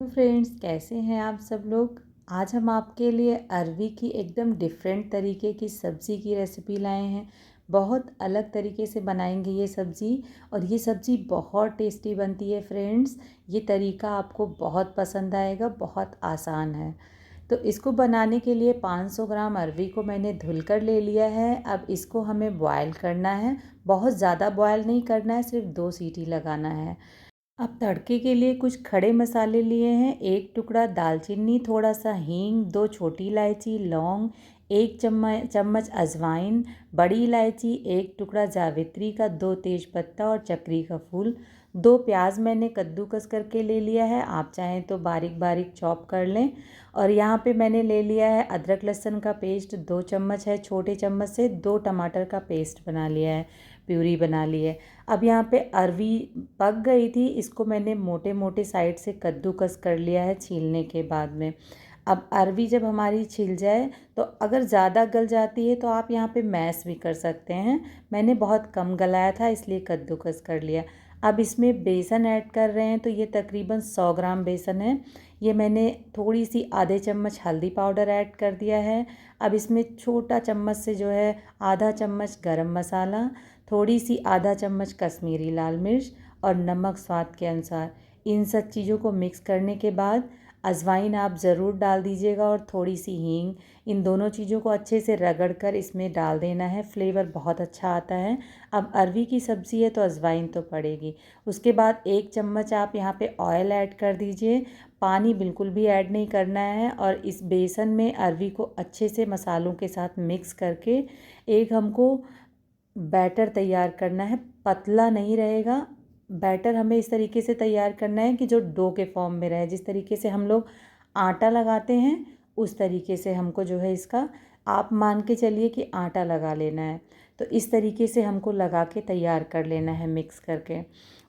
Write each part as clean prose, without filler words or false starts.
Friends, कैसे हैं आप सब लोग। आज हम आपके लिए अरवी की एकदम डिफरेंट तरीके की सब्ज़ी की रेसिपी लाए हैं। बहुत अलग तरीके से बनाएंगे ये सब्ज़ी, और ये सब्ज़ी बहुत टेस्टी बनती है फ्रेंड्स। ये तरीका आपको बहुत पसंद आएगा, बहुत आसान है। तो इसको बनाने के लिए 500 ग्राम अरवी को मैंने धुलकर ले लिया है। अब इसको हमें बॉयल करना है। बहुत ज़्यादा बॉयल नहीं करना है, सिर्फ 2 सीटी लगाना है। अब तड़के के लिए कुछ खड़े मसाले लिए हैं। 1 टुकड़ा दालचीनी, थोड़ा सा हींग, 2 छोटी इलायची, लौंग, 1 चम्मच अजवाइन, बड़ी इलायची, 1 टुकड़ा जावित्री का, 2 तेज़पत्ता और चक्री का फूल, 2 प्याज मैंने कद्दूकस करके ले लिया है। आप चाहें तो बारीक बारीक चॉप कर लें। और यहाँ पे मैंने ले लिया है अदरक लहसुन का पेस्ट, 2 चम्मच है। छोटे चम्मच से 2 टमाटर का पेस्ट बना लिया है, प्यूरी बना ली है। अब यहाँ पे अरवी पक गई थी, इसको मैंने मोटे मोटे साइड से कद्दूकस कर लिया है छीलने के बाद में। अब अरवी जब हमारी छिल जाए, तो अगर ज़्यादा गल जाती है तो आप यहाँ पे मैश भी कर सकते हैं। मैंने बहुत कम गलाया था, इसलिए कद्दूकस कर लिया। अब इसमें बेसन ऐड कर रहे हैं, तो ये तकरीबन 100 ग्राम बेसन है। ये मैंने थोड़ी सी आधे चम्मच हल्दी पाउडर ऐड कर दिया है। अब इसमें छोटा चम्मच से जो है आधा चम्मच गरम मसाला, थोड़ी सी आधा चम्मच कश्मीरी लाल मिर्च और नमक स्वाद के अनुसार। इन सब चीज़ों को मिक्स करने के बाद अजवाइन आप ज़रूर डाल दीजिएगा, और थोड़ी सी हींग। इन दोनों चीज़ों को अच्छे से रगड़ कर इसमें डाल देना है, फ्लेवर बहुत अच्छा आता है। अब अरवी की सब्ज़ी है तो अजवाइन तो पड़ेगी। उसके बाद 1 चम्मच आप यहाँ पे ऑयल ऐड कर दीजिए। पानी बिल्कुल भी ऐड नहीं करना है। और इस बेसन में अरवी को अच्छे से मसालों के साथ मिक्स करके एक हमको बैटर तैयार करना है। पतला नहीं रहेगा बैटर, हमें इस तरीके से तैयार करना है कि जो डो के फॉर्म में रहे। जिस तरीके से हम लोग आटा लगाते हैं, उस तरीके से हमको जो है इसका, आप मान के चलिए कि आटा लगा लेना है। तो इस तरीके से हमको लगा के तैयार कर लेना है मिक्स करके।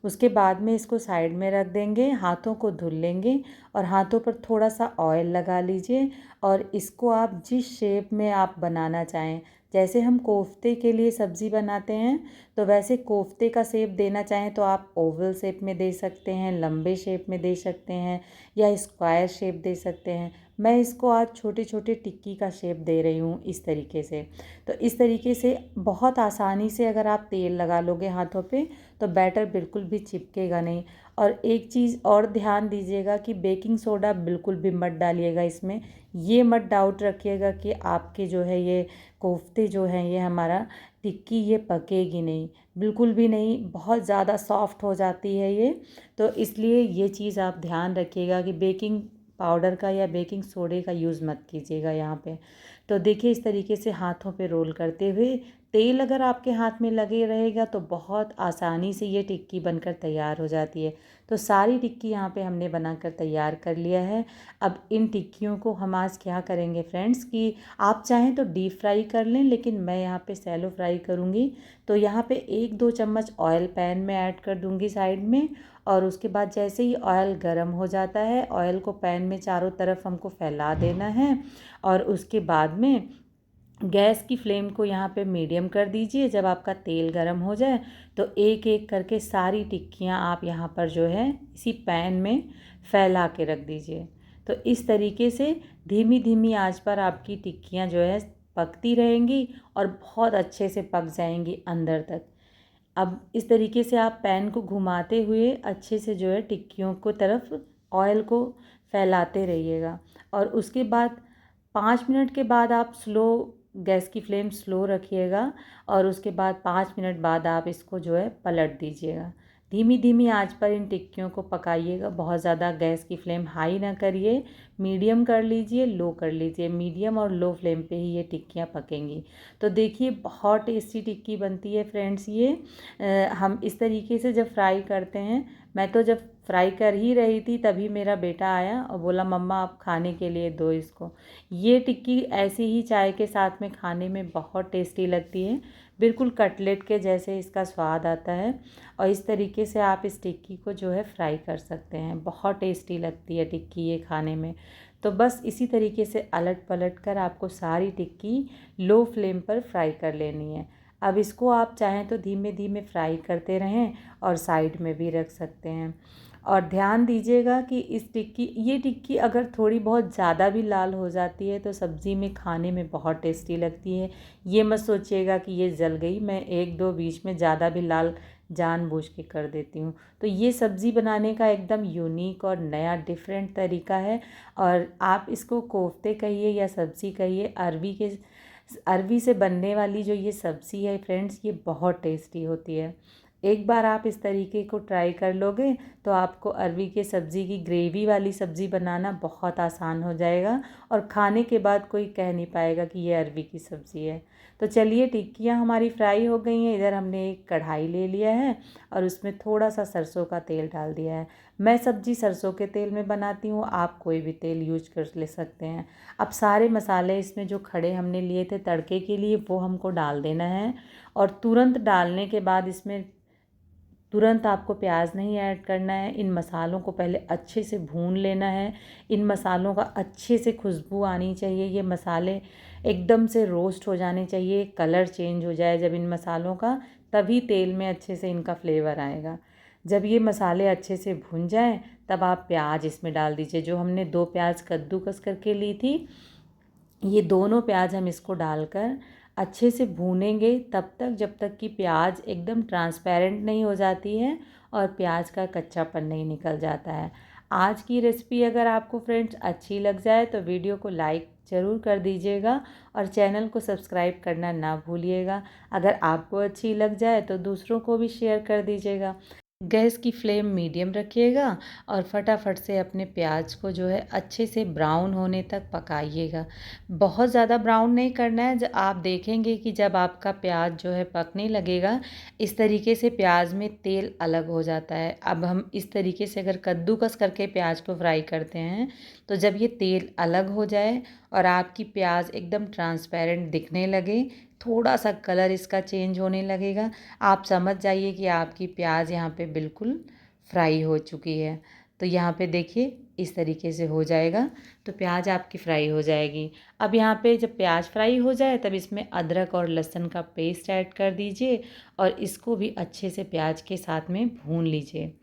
उसके बाद में इसको साइड में रख देंगे, हाथों को धुल लेंगे और हाथों पर थोड़ा सा ऑयल लगा लीजिए। और इसको आप जिस शेप में आप बनाना चाहें, जैसे हम कोफ्ते के लिए सब्ज़ी बनाते हैं, तो वैसे कोफ्ते का शेप देना चाहें तो आप ओवल शेप में दे सकते हैं, लंबे शेप में दे सकते हैं, या स्क्वायर शेप दे सकते हैं। मैं इसको आज छोटे छोटे टिक्की का शेप दे रही हूँ इस तरीके से। तो इस तरीके से बहुत आसानी से अगर आप तेल लगा लोगे हाथों पे, तो बैटर बिल्कुल भी चिपकेगा नहीं। और एक चीज़ और ध्यान दीजिएगा कि बेकिंग सोडा बिल्कुल भी मत डालिएगा इसमें। ये मत डाउट रखिएगा कि आपके जो है ये कोफ्ते जो हैं, ये हमारा टिक्की ये पकेगी नहीं, बिल्कुल भी नहीं। बहुत ज़्यादा सॉफ्ट हो जाती है ये। तो इसलिए ये चीज़ आप ध्यान रखिएगा कि बेकिंग पाउडर का या बेकिंग सोडे का यूज़ मत कीजिएगा यहाँ पे। तो देखिए, इस तरीके से हाथों पे रोल करते हुए, तेल अगर आपके हाथ में लगे रहेगा तो बहुत आसानी से ये टिक्की बनकर तैयार हो जाती है। तो सारी टिक्की यहाँ पे हमने बनाकर तैयार कर लिया है। अब इन टिक्कियों को हम आज क्या करेंगे फ्रेंड्स, कि आप चाहें तो डीप फ्राई कर लें, लेकिन मैं यहाँ पे सैलो फ्राई करूँगी। तो यहाँ पे 1-2 चम्मच ऑयल पैन में ऐड कर दूँगी साइड में। और उसके बाद जैसे ही ऑयल गर्म हो जाता है, ऑयल को पैन में चारों तरफ हमको फैला देना है। और उसके बाद में गैस की फ्लेम को यहाँ पे मीडियम कर दीजिए। जब आपका तेल गर्म हो जाए, तो एक एक करके सारी टिक्कियाँ आप यहाँ पर जो है इसी पैन में फैला के रख दीजिए। तो इस तरीके से धीमी धीमी आंच पर आपकी टिक्कियाँ जो है पकती रहेंगी, और बहुत अच्छे से पक जाएंगी अंदर तक। अब इस तरीके से आप पैन को घुमाते हुए अच्छे से जो है टिक्कियों को तरफ ऑयल को फैलाते रहिएगा। और उसके बाद 5 मिनट के बाद आप गैस की फ्लेम स्लो रखिएगा। और उसके बाद 5 मिनट बाद आप इसको जो है पलट दीजिएगा। धीमी धीमी आंच पर इन टिक्कियों को पकाइएगा। बहुत ज़्यादा गैस की फ्लेम हाई ना करिए, मीडियम कर लीजिए, लो कर लीजिए। मीडियम और लो फ्लेम पे ही ये टिक्कियाँ पकेंगी। तो देखिए, बहुत टेस्टी टिक्की बनती है फ्रेंड्स ये। हम इस तरीके से जब फ्राई करते हैं, मैं तो जब फ्राई कर ही रही थी तभी मेरा बेटा आया और बोला, मम्मा आप खाने के लिए दो इसको। ये टिक्की ऐसी ही चाय के साथ में खाने में बहुत टेस्टी लगती है। बिल्कुल कटलेट के जैसे इसका स्वाद आता है। और इस तरीके से आप इस टिक्की को जो है फ्राई कर सकते हैं। बहुत टेस्टी लगती है टिक्की ये खाने में। तो बस इसी तरीके से अलट पलट कर आपको सारी टिक्की लो फ्लेम पर फ्राई कर लेनी है। अब इसको आप चाहें तो धीमे धीमे फ्राई करते रहें और साइड में भी रख सकते हैं। और ध्यान दीजिएगा कि ये टिक्की अगर थोड़ी बहुत ज़्यादा भी लाल हो जाती है तो सब्ज़ी में खाने में बहुत टेस्टी लगती है। ये मत सोचिएगा कि ये जल गई, मैं एक दो बीच में ज़्यादा भी लाल जानबूझ के कर देती हूँ। तो ये सब्ज़ी बनाने का एकदम यूनिक और नया डिफरेंट तरीका है। और आप इसको कोफ्ते कहिए या सब्ज़ी कहिए, अरवी से बनने वाली जो ये सब्ज़ी है फ्रेंड्स, ये बहुत टेस्टी होती है। एक बार आप इस तरीके को ट्राई कर लोगे तो आपको अरवी के सब्ज़ी की ग्रेवी वाली सब्ज़ी बनाना बहुत आसान हो जाएगा और खाने के बाद कोई कह नहीं पाएगा कि ये अरवी की सब्ज़ी है। तो चलिए, टिक्कियाँ हमारी फ्राई हो गई हैं। इधर हमने एक कढ़ाई ले लिया है और उसमें थोड़ा सा सरसों का तेल डाल दिया है। मैं सब्ज़ी सरसों के तेल में बनाती हूँ, आप कोई भी तेल यूज कर ले सकते हैं। अब सारे मसाले इसमें जो खड़े हमने लिए थे तड़के के लिए वो हमको डाल देना है। और तुरंत डालने के बाद इसमें तुरंत आपको प्याज नहीं ऐड करना है। इन मसालों को पहले अच्छे से भून लेना है। इन मसालों का अच्छे से खुशबू आनी चाहिए। ये मसाले एकदम से रोस्ट हो जाने चाहिए, कलर चेंज हो जाए जब इन मसालों का, तभी तेल में अच्छे से इनका फ्लेवर आएगा। जब ये मसाले अच्छे से भून जाएं तब आप प्याज इसमें डाल दीजिए। जो हमने 2 प्याज कद्दूकस करके ली थी, ये दोनों प्याज हम इसको डालकर अच्छे से भूनेंगे तब तक जब तक कि प्याज एकदम ट्रांसपेरेंट नहीं हो जाती है और प्याज का कच्चापन नहीं निकल जाता है। आज की रेसिपी अगर आपको फ्रेंड्स अच्छी लग जाए तो वीडियो को लाइक ज़रूर कर दीजिएगा और चैनल को सब्सक्राइब करना ना भूलिएगा। अगर आपको अच्छी लग जाए तो दूसरों को भी शेयर कर दीजिएगा। गैस की फ्लेम मीडियम रखिएगा और फटाफट से अपने प्याज को जो है अच्छे से ब्राउन होने तक पकाइएगा। बहुत ज़्यादा ब्राउन नहीं करना है। आप देखेंगे कि जब आपका प्याज जो है पकने लगेगा, इस तरीके से प्याज में तेल अलग हो जाता है। अब हम इस तरीके से अगर कद्दूकस करके प्याज को फ्राई करते हैं तो जब ये तेल अलग हो जाए और आपकी प्याज एकदम ट्रांसपेरेंट दिखने लगे, थोड़ा सा कलर इसका चेंज होने लगेगा, आप समझ जाइए कि आपकी प्याज यहाँ पे बिल्कुल फ्राई हो चुकी है। तो यहाँ पे देखिए इस तरीके से हो जाएगा तो प्याज आपकी फ्राई हो जाएगी। अब यहाँ पे जब प्याज फ्राई हो जाए तब इसमें अदरक और लहसुन का पेस्ट ऐड कर दीजिए और इसको भी अच्छे से प्याज के साथ में भून लीजिए।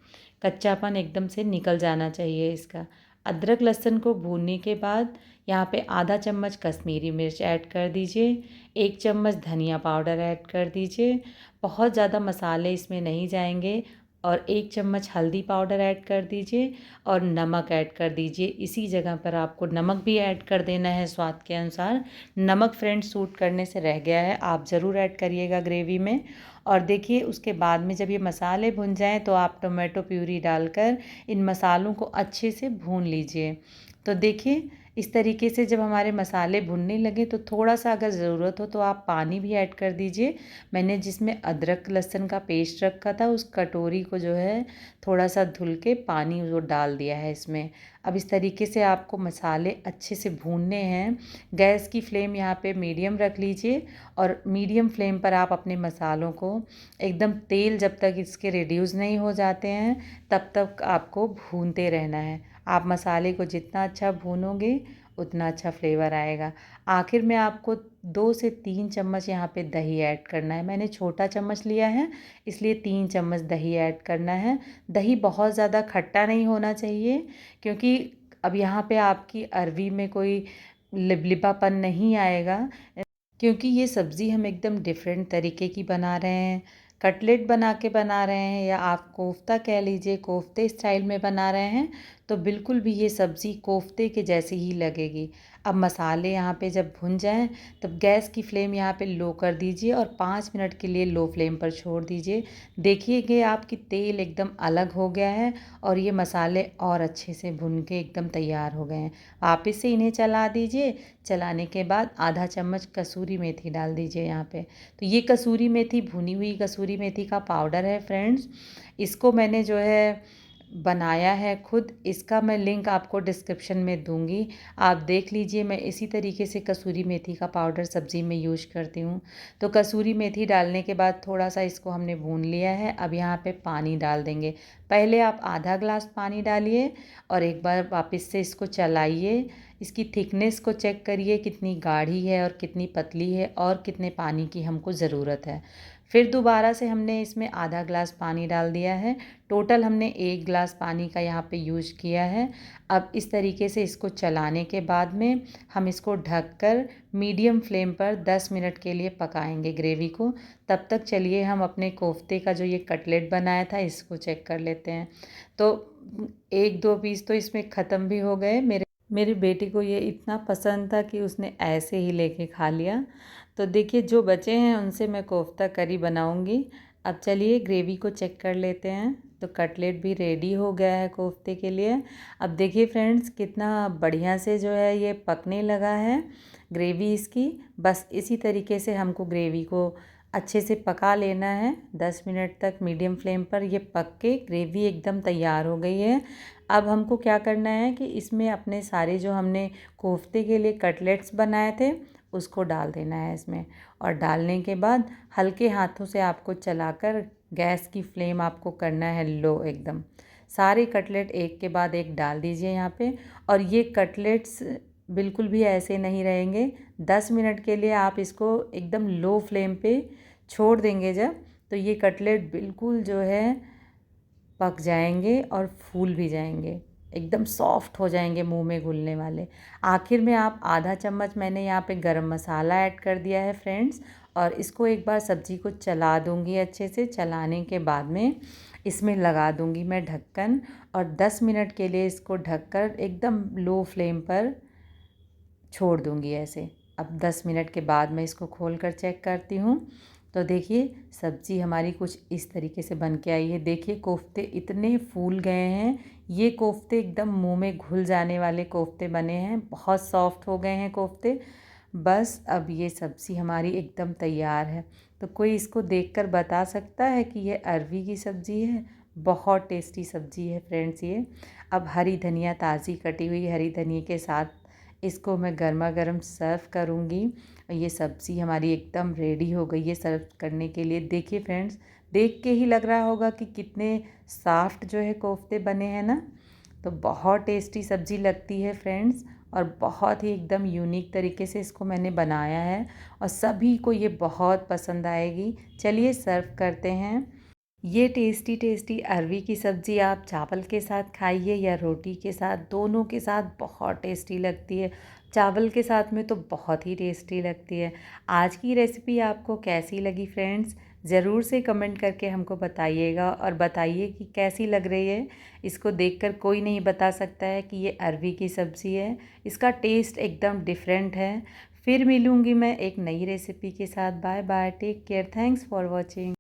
कच्चापन एकदम से निकल जाना चाहिए इसका। अदरक लहसुन को भूनने के बाद यहाँ पे आधा चम्मच कश्मीरी मिर्च ऐड कर दीजिए, 1 चम्मच धनिया पाउडर ऐड कर दीजिए। बहुत ज़्यादा मसाले इसमें नहीं जाएंगे। और 1 चम्मच हल्दी पाउडर ऐड कर दीजिए और नमक ऐड कर दीजिए। इसी जगह पर आपको नमक भी ऐड कर देना है स्वाद के अनुसार। नमक फ्रेंड्स सूट करने से रह गया है, आप ज़रूर ऐड करिएगा ग्रेवी में। और देखिए उसके बाद में जब ये मसाले भुन जाएं तो आप टोमेटो प्यूरी डालकर इन मसालों को अच्छे से भून लीजिए। तो देखिए इस तरीके से जब हमारे मसाले भुनने लगे तो थोड़ा सा अगर ज़रूरत हो तो आप पानी भी ऐड कर दीजिए। मैंने जिसमें अदरक लहसुन का पेस्ट रखा था उस कटोरी को जो है थोड़ा सा धुल के पानी वो डाल दिया है इसमें। अब इस तरीके से आपको मसाले अच्छे से भूनने हैं। गैस की फ्लेम यहाँ पे मीडियम रख लीजिए और मीडियम फ्लेम पर आप अपने मसालों को एकदम तेल जब तक इसके रिड्यूस नहीं हो जाते हैं तब तक आपको भूनते रहना है। आप मसाले को जितना अच्छा भूनोगे उतना अच्छा फ्लेवर आएगा। आखिर में आपको 2 से 3 चम्मच यहाँ पे दही ऐड करना है। मैंने छोटा चम्मच लिया है इसलिए 3 चम्मच दही ऐड करना है। दही बहुत ज़्यादा खट्टा नहीं होना चाहिए क्योंकि अब यहाँ पे आपकी अरवी में कोई लिपलिपापन नहीं आएगा, क्योंकि ये सब्ज़ी हम एकदम डिफरेंट तरीके की बना रहे हैं। कटलेट बना के बना रहे हैं या आप कोफ्ता कह लीजिए, कोफ्ते स्टाइल में बना रहे हैं तो बिल्कुल भी ये सब्ज़ी कोफ्ते के जैसी ही लगेगी। अब मसाले यहाँ पे जब भुन जाएं तब गैस की फ्लेम यहाँ पे लो कर दीजिए और 5 मिनट के लिए लो फ्लेम पर छोड़ दीजिए। देखिए आपकी तेल एकदम अलग हो गया है और ये मसाले और अच्छे से भुन के एकदम तैयार हो गए हैं। वापस से इन्हें चला दीजिए। चलाने के बाद आधा चम्मच कसूरी मेथी डाल दीजिए यहाँ पे। तो ये कसूरी मेथी भुनी हुई कसूरी मेथी का पाउडर है फ्रेंड्स। इसको मैंने जो है बनाया है खुद, इसका मैं लिंक आपको डिस्क्रिप्शन में दूंगी, आप देख लीजिए। मैं इसी तरीके से कसूरी मेथी का पाउडर सब्ज़ी में यूज करती हूँ। तो कसूरी मेथी डालने के बाद थोड़ा सा इसको हमने भून लिया है। अब यहाँ पे पानी डाल देंगे। पहले आप आधा ग्लास पानी डालिए और एक बार वापस से इसको चलाइए। इसकी थिकनेस को चेक करिए कितनी गाढ़ी है और कितनी पतली है और कितने पानी की हमको ज़रूरत है। फिर दोबारा से हमने इसमें आधा ग्लास पानी डाल दिया है। टोटल हमने 1 ग्लास पानी का यहाँ पे यूज किया है। अब इस तरीके से इसको चलाने के बाद में हम इसको ढककर मीडियम फ्लेम पर 10 मिनट के लिए पकाएंगे ग्रेवी को। तब तक चलिए हम अपने कोफ्ते का जो ये कटलेट बनाया था इसको चेक कर लेते हैं। तो 1-2 पीस तो इसमें ख़त्म भी हो गए। मेरी बेटी को ये इतना पसंद था कि उसने ऐसे ही लेके खा लिया। तो देखिए जो बचे हैं उनसे मैं कोफ्ता करी बनाऊंगी। अब चलिए ग्रेवी को चेक कर लेते हैं। तो कटलेट भी रेडी हो गया है कोफ्ते के लिए। अब देखिए फ्रेंड्स कितना बढ़िया से जो है ये पकने लगा है ग्रेवी इसकी। बस इसी तरीके से हमको ग्रेवी को अच्छे से पका लेना है 10 मिनट तक मीडियम फ्लेम पर। ये पक के ग्रेवी एकदम तैयार हो गई है। अब हमको क्या करना है कि इसमें अपने सारे जो हमने कोफ्ते के लिए कटलेट्स बनाए थे उसको डाल देना है इसमें। और डालने के बाद हल्के हाथों से आपको चलाकर गैस की फ्लेम आपको करना है लो एकदम। सारे कटलेट एक के बाद एक डाल दीजिए यहाँ पे। और ये कटलेट्स बिल्कुल भी ऐसे नहीं रहेंगे। 10 मिनट के लिए आप इसको एकदम लो फ्लेम पे छोड़ देंगे जब, तो ये कटलेट बिल्कुल जो है पक जाएंगे और फूल भी जाएंगे, एकदम सॉफ्ट हो जाएंगे, मुंह में घुलने वाले। आखिर में आप आधा चम्मच मैंने यहाँ पे गरम मसाला ऐड कर दिया है फ्रेंड्स। और इसको एक बार सब्ज़ी को चला दूँगी अच्छे से। चलाने के बाद में इसमें लगा दूँगी मैं ढक्कन और 10 मिनट के लिए इसको ढककर एकदम लो फ्लेम पर छोड़ दूँगी ऐसे। अब 10 मिनट के बाद मैं इसको खोल कर चेक करती हूँ। तो देखिए सब्ज़ी हमारी कुछ इस तरीके से बन के आई है। देखिए कोफ्ते इतने फूल गए हैं। ये कोफ्ते एकदम मुंह में घुल जाने वाले कोफ्ते बने हैं, बहुत सॉफ्ट हो गए हैं कोफ्ते। बस अब ये सब्ज़ी हमारी एकदम तैयार है। तो कोई इसको देखकर बता सकता है कि ये अरवी की सब्ज़ी है? बहुत टेस्टी सब्ज़ी है फ्रेंड्स ये। अब हरी धनिया, ताज़ी कटी हुई हरी धनिया के साथ इसको मैं गर्मा गर्म सर्व करूँगी। ये सब्ज़ी हमारी एकदम रेडी हो गई है सर्व करने के लिए। देखिए फ्रेंड्स, देख के ही लग रहा होगा कि कितने सॉफ्ट जो है कोफ्ते बने हैं ना। तो बहुत टेस्टी सब्ज़ी लगती है फ्रेंड्स और बहुत ही एकदम यूनिक तरीके से इसको मैंने बनाया है और सभी को ये बहुत पसंद आएगी। चलिए सर्व करते हैं। ये टेस्टी टेस्टी अरवी की सब्ज़ी आप चावल के साथ खाइए या रोटी के साथ, दोनों के साथ बहुत टेस्टी लगती है। चावल के साथ में तो बहुत ही टेस्टी लगती है। आज की रेसिपी आपको कैसी लगी फ्रेंड्स? ज़रूर से कमेंट करके हमको बताइएगा और बताइए कि कैसी लग रही है। इसको देखकर कोई नहीं बता सकता है कि ये अरवी की सब्ज़ी है। इसका टेस्ट एकदम डिफरेंट है। फिर मिलूँगी मैं एक नई रेसिपी के साथ। Bye bye, take care, thanks for watching.